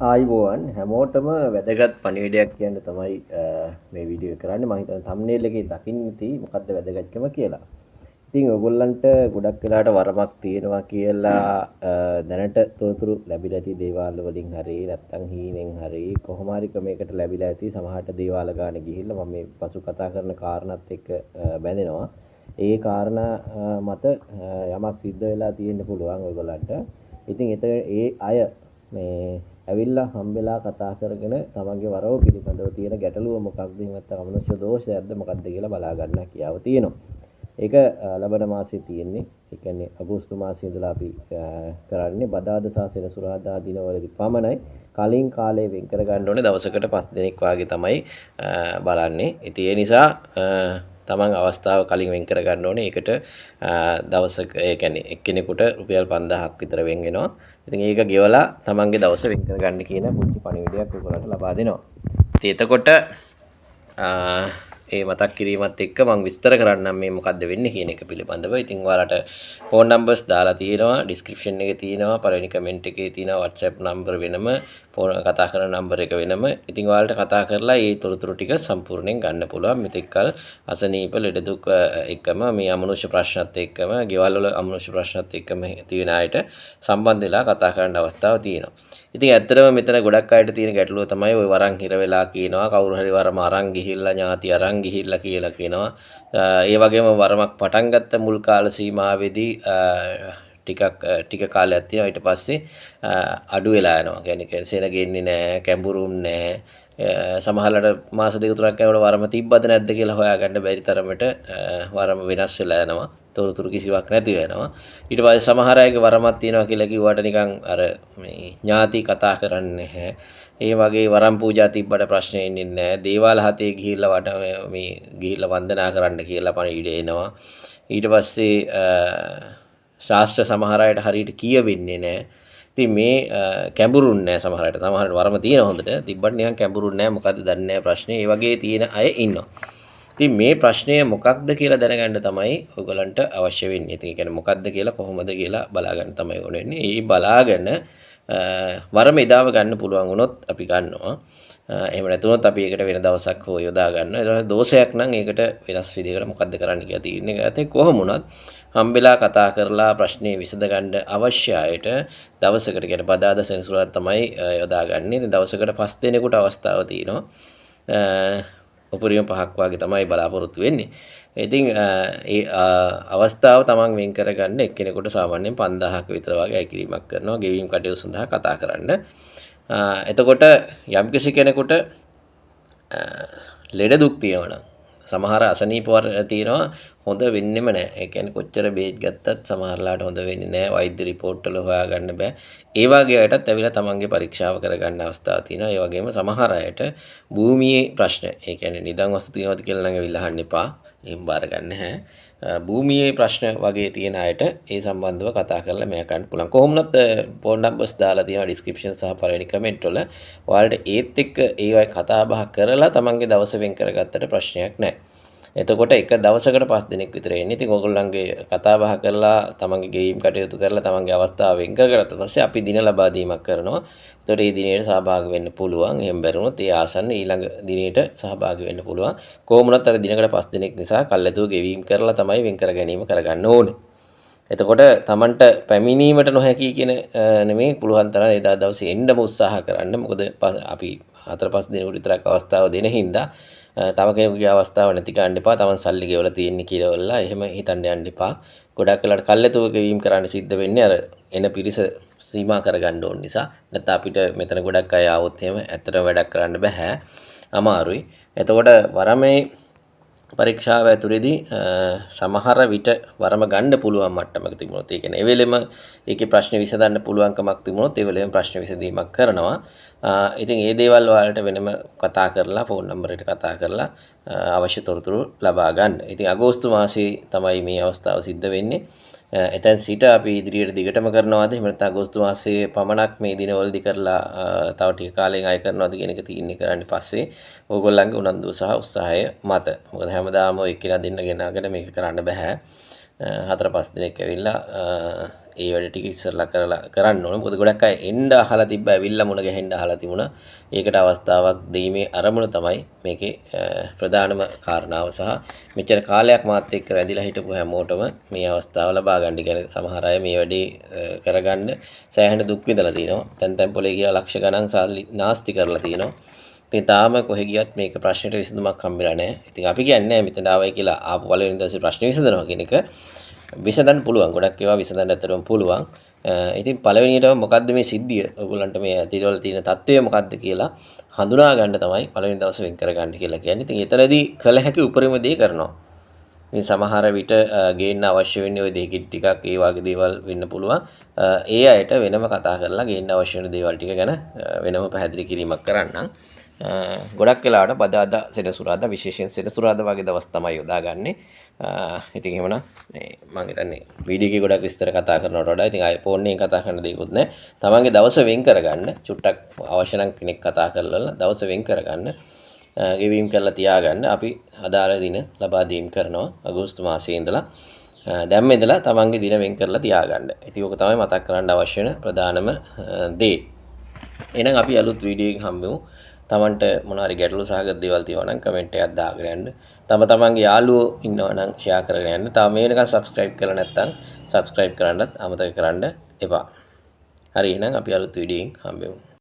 ආයිබෝවන් හැමෝටම වැදගත් පණිවිඩයක් කියන්න තමයි මේ වීඩියෝ කරන්නේ. මම හිතන්නේ thumbnail එකේ දකින්න ඉතින් මොකද්ද වැදගත්කම කියලා. ඉතින් ඔයගොල්ලන්ට ගොඩක් වෙලාට වරමක් තියෙනවා කියලා දැනට තොරතුරු ලැබිලා ඇති දේවාල වලින් හරි නැත්නම් හීනෙන් හරි කොහොම හරි ක්‍රමයකට ලැබිලා ඇති. සමහරට දේවාල ගාන ගිහිල්ලා මම මේ පසු කතා කරන කාරණාත් එක්ක බැඳෙනවා. ඒ කාරණා මත යමක් සිද්ධ වෙලා තියෙන්න පුළුවන් ඔයගොල්ලන්ට. ඉතින් ඒ අය මේ ඇවිල්ලා හම්බෙලා කතා කරගෙන තමන්ගේ වරව පිළිබඳව තියෙන ගැටලුව මොකක්ද නැත්නම් අමනුෂ්‍ය දෝෂයක්ද මොකක්ද කියලා බලා ගන්න කියාව තියෙනවා. ඒක ලබන මාසයේ තියෙන්නේ. ඒ කියන්නේ අගෝස්තු මාසයේ ඉඳලා අපි කරන්නේ බදාද සහ සෙනසුරාදා දිනවලදී පමණයි. කලින් කාලේ වෙන් කර ගන්න ඕනේ දවසකට 5 දිනක් වාගේ තමයි බලන්නේ. ඉතින් ඒ නිසා තමන් අවස්ථාව කලින් වෙන් කර ගන්න ඕනේ. ඒකට දවසක ඒ කියන්නේ එක්කෙනෙකුට රුපියල් 5000ක් විතර වෙන් වෙනවා. ඉතින් ඒක ගෙවලා තමන්ගේ දවස වෙන් කර ගන්න කියන පුංචි පණිවිඩයක් ඔයගොල්ලන්ට ලබා දෙනවා. ඉතින් එතකොට ඒ මතක් කිරීමත් එක්ක මම විස්තර කරන්නම් මේ මොකද්ද වෙන්නේ කියන එක පිළිබඳව. ඉතින් ඔයාලට ෆෝන් නම්බර්ස් දාලා තියෙනවා, ඩිස්ක්‍රිප්ෂන් එකේ තියෙනවා, පළවෙනි කමෙන්ට් එකේ තියෙනවා, WhatsApp නම්බර වෙනම, ෆෝන් කතා කරන නම්බර එක වෙනම. ඉතින් ඔයාලට කතා කරලා මේ තොරතුරු ටික සම්පූර්ණයෙන් ගන්න පුළුවන්. මෙතෙක්කල් අසනීප ලෙඩ දුක් එක්කම මේ අමනුෂ්‍ය ප්‍රශ්නත් එක්කම, ගෙවල් වල අමනුෂ්‍ය ප්‍රශ්නත් එක්කම තියෙන අයට සම්බන්ධ වෙලා කතා කරන්න අවස්ථාව තියෙනවා. ඉතින් ඇත්තටම මෙතන ගොඩක් අයට තියෙන ගැටලුව තමයි ওই වරන් හිර වෙලා කියනවා කවුරු හරි වරම අරන් ගිහිල්ලා ඥාති අරන් ගිහිල්ලා කියලා කියනවා. ඒ වගේම වරමක් පටන් ගත්ත මුල් කාල සීමාවේදී ටික කාලයක් තියෙනවා ඊට පස්සේ අඩු වෙලා යනවා. කියන්නේ සෙන ගෙන්නේ නැහැ, කැඹුරුම් නැහැ. සමහරවිට මාස දෙක තුනක් යනකොට වරම තිබ්බද නැද්ද කියලා හොයාගන්න බැරි තරමට වරම වෙනස් වෙලා යනවා. තොරතුරු කිසිවක් නැති වෙනවා. ඊට පස්සේ සමහර අයගේ වරමක් තියෙනවා කියලා කිව්වට නිකන් අර මේ ඥාති කතා කරන්නේ නැහැ. ඒ වගේ වරම් පූජා තිබ්බට ප්‍රශ්නේ ඉන්නේ නැහැ. දේවාල හතේ ගිහිල්ලා මේ ගිහිල්ලා වන්දනා කරන්න කියලා පණිවිඩ එනවා. ඊට පස්සේ ශාස්ත්‍ර සමහර අයට හරියට කියවෙන්නේ නැහැ. ඉතින් මේ කැඹුරුන් නැහැ සමහර අයට. සමහරට වරම තියෙන හොඳට තිබ්බට නිකන් කැඹුරුන් නැහැ. මොකද්ද දන්නේ නැහැ ප්‍රශ්නේ. ඒ වගේ තියෙන අය ඉන්නවා. ඉතින් මේ ප්‍රශ්නය මොකක්ද කියලා දැනගන්න තමයි ඔයගලන්ට අවශ්‍ය වෙන්නේ. ඉතින් ඒ කියන්නේ මොකක්ද කියලා කොහොමද කියලා බලාගන්න තමයි ඕන වෙන්නේ. ඒ බලාගෙන වරම එදාව ගන්න පුළුවන් වුණොත් අපි ගන්නවා. එහෙම නැතුනොත් අපි ඒකට වෙන දවසක් හෝ යොදා ගන්නවා. ඒක දෝෂයක් නම් ඒකට වෙනස් විදිහකට මොකද්ද කරන්න කියලා තියෙන්නේ. ඒකත් කොහොම වුණත් හම්බෙලා කතා කරලා ප්‍රශ්නේ විසඳ ගන්න අවශ්‍ය අයට දවසකට කියන්නේ බදාද සෙනසුරාදා තමයි යොදාගන්නේ. ඉතින් දවසකට 5 දිනකට අවස්ථාව තියෙනවා. උපරිම 5ක් වගේ තමයි බලාපොරොත්තු වෙන්නේ. ඉතින් ඒ අවස්ථාව තමන් වෙන් කරගන්න එක්කෙනෙකුට සාමාන්‍යයෙන් 5000ක විතර වගේ ඇකිරීමක් කරනවා ගෙවීම් කටයුතු සඳහා කතා කරන්න. එතකොට යම්කිසි කෙනෙකුට ලෙඩ දුක් තියෙනවා නම් සමහර අසනීප තියෙනවා හොඳ වෙන්නෙම නැහැ. ඒ කියන්නේ කොච්චර බේත් ගත්තත් සමහරලාට හොඳ වෙන්නේ නැහැ. වෛද්‍ය රිපෝට් වල හොයාගන්න බෑ. ඒ වගේ අයටත් ඇවිල්ලා තමන්ගේ පරීක්ෂාව කරගන්න අවස්ථාවක් තියෙනවා. ඒ වගේම සමහර අයට භූමියේ ප්‍රශ්න. ඒ කියන්නේ නිදන් වස්තු තියෙනවද කියලා නම් ඇවිල්ලා අහන්න එපා. එහෙම බාර ගන්න නැහැ. භූමියේ ප්‍රශ්න වගේ තියෙන අයට ඒ සම්බන්ධව කතා කරලා මෙයා ගන්න පුළුවන්. කොහොමනත් ෆෝන් නම්බර්ස් දාලා තියෙනවා ඩිස්ක්‍රිප්ෂන් සහ පළවෙනි කමෙන්ට් වල. ඔයාලට ඒත් එක්ක ඒවයි කතා බහ කරලා තමන්ගේ දවස වෙන් කරගත්තට ප්‍රශ්නයක් නැහැ. එතකොට එක දවසකට 5 දිනක් විතර එන්නේ. ඉතින් ඕගොල්ලන්ගේ කතා බහ කරලා තමන්ගේ ගෙවීම් කටයුතු කරලා තමන්ගේ අවස්ථාව වෙන් කරගත්ත පස්සේ අපි දින ලබා දීමක් කරනවා. එතකොට මේ දිනේට සහභාගී වෙන්න පුළුවන්. එහෙම බැරුණොත් ඒ ආසන්න ඊළඟ දිනේට සහභාගී වෙන්න පුළුවන්. කොහොමුණත් අර දිනකට 5 දිනක් නිසා කල්ැතුව ගෙවීම් කරලා තමයි වෙන් කර ගැනීම කරගන්න ඕනේ. එතකොට තමන්ට පැමිණීමට නොහැකි කියන නෙමෙයි පුළුවන් තරම් එදා දවසේ එන්නම උත්සාහ කරන්න. මොකද අපි 4-5 දිනකට විතරක් අවස්ථාව දෙන හින්දා තව කෙනෙකුගේ අවස්ථාව නැති ගන්න එපා. තමන් සල්ලි ගෙවලා තියෙන්නේ කියලා එහෙම හිතන්න යන්න එපා. ගොඩක් වෙලාවට කල්ැතුව ගෙවීම් කරන්න සිද්ධ වෙන්නේ අර එන පිරිස සීමා කරගන්න ඕන නිසා. නැත්නම් අපිට මෙතන ගොඩක් අය ආවොත් එහෙම ඇත්තටම වැඩක් කරන්න බෑ. අමාරුයි. එතකොට වරමේ පරීක්ෂාව ඇතුළේදී සමහර විට වරම ගන්න පුළුවන් මට්ටමක තිබුණොත් ඒ කියන්නේ ඒ වෙලෙම ඒකේ ප්‍රශ්න විසඳන්න පුළුවන්කමක් තිබුණොත් ඒ වෙලෙම ප්‍රශ්න විසඳීමක් කරනවා. ඉතින් ඒ දේවල් වලට වෙනම කතා කරලා ෆෝන් නම්බර් එකට කතා කරලා අවශ්‍ය තොරතුරු ලබා ගන්න. ඉතින් අගෝස්තු මාසයේ තමයි මේ අවස්ථාව සිද්ධ වෙන්නේ. එතෙන් සිට අපි ඉදිරියට දිගටම කරනවාද එහෙම නැත්නම් අගෝස්තු මාසයේ පමණක් මේ දිනවලදී කරලා තව ටික කාලෙකින් අය කරනවාද කියන එක තීරණය කරන්න පස්සේ ඕගොල්ලන්ගේ උනන්දුව සහ උත්සාහය මත. මොකද හැමදාම ඔය එක්කිනා දෙන්න ගෙනාගෙන මේක කරන්න බෑ. 4-5 දිනක් ඇවිල්ලා ඒ වැඩ ටික ඉස්සරලා කරන්න ඕන. මොකද ගොඩක් අය එන්න අහලා තිබ්බ ඇවිල්ලා මුණ ගැහෙන්න අහලා තිබුණා. ඒකට අවස්ථාවක් දීමේ අරමුණ තමයි මේකේ ප්‍රධානම කාරණාව සහ මෙච්චර කාලයක් මාත් එක්ක රැඳිලා හිටපු හැමෝටම මේ අවස්ථාව ලබා ගන්න. කියන්නේ සමහර අය මේ වැඩේ කරගන්න සෑහෙන දුක් විඳලා තිනවා. තැන් පොලේ ගියා ලක්ෂ ගණන් සල්ලි නාස්ති කරලා තිනවා. ඉතින් තාම කොහෙ ගියත් මේක ප්‍රශ්නෙට විසඳුමක් හම්බෙලා නැහැ. ඉතින් අපි කියන්නේ මෙතන ආවයි කියලා ආපු පළවෙනි දවසේ ප්‍රශ්න විසඳනවා කියන එක විසඳන්න පුළුවන්. ගොඩක් ඒවා විසඳන්න ඇත්තටම පුළුවන්. ඉතින් පළවෙනියටම මොකද්ද මේ සිද්ධිය? ඔයගොල්ලන්ට මේ ඇතිවල තියෙන தত্ত্বය මොකද්ද කියලා හඳුනා ගන්න තමයි පළවෙනි දවසේ වෙන් කර ගන්න කියලා කියන්නේ. ඉතින් එතනදී කළ හැකි උපරිම දේ කරනවා. ඉතින් සමහර විට ගේන්න අවශ්‍ය වෙන්නේ ওই දෙකෙත් ටිකක් ඒ වගේ දේවල් වෙන්න පුළුවන්. ඒ අයට වෙනම කතා කරලා ගේන්න අවශ්‍ය වෙන දේවල් ටික ගැන වෙනම පැහැදිලි කිරීමක් කරන්නම්. ගොඩක් වෙලාවට බදාදා සෙනසුරාදා විශේෂයෙන් සෙනසුරාදා වගේ දවස් තමයි යොදාගන්නේ. ඉතින් එහෙමනම් මම හිතන්නේ වීඩියෝ එකේ ගොඩක් විස්තර කතා කරනවට වඩා ඉතින් ආයේ ෆෝන් එකෙන් කතා කරන්න දෙයක්වත් නැහැ. තමන්ගේ දවස වෙන් කරගන්න චුට්ටක් අවශ්‍ය නම් කෙනෙක් කතා කරලා දවස වෙන් කරගන්න ගෙවීම් කරලා තියාගන්න. අපි අදාළ දින ලබා දීම් කරනවා අගෝස්තු මාසයේ ඉඳලා. දැන් මෙදලා තමන්ගේ දින වෙන් කරලා තියාගන්න. ඉතින් ඕක තමයි මතක් කරන්න අවශ්‍ය වෙන ප්‍රධානම දේ. එහෙනම් අපි අලුත් වීඩියෝ එකකින් හම්බෙමු. තමන්ට මොනවාරි ගැටලු සහගත දේවල් තියෙනවා නම් කමෙන්ට් එකක් දාගෙන යන්න. තමන්ගේ යාළුවෝ ඉන්නවා නම් ෂෙයා කරගෙන යන්න. තාම මේ වෙනකන් subscribe කරලා නැත්නම් subscribe කරන්නත් අමතක කරන්න එපා. හරි එහෙනම් අපි අලුත් වීඩියෝ එකකින් හම්බෙමු.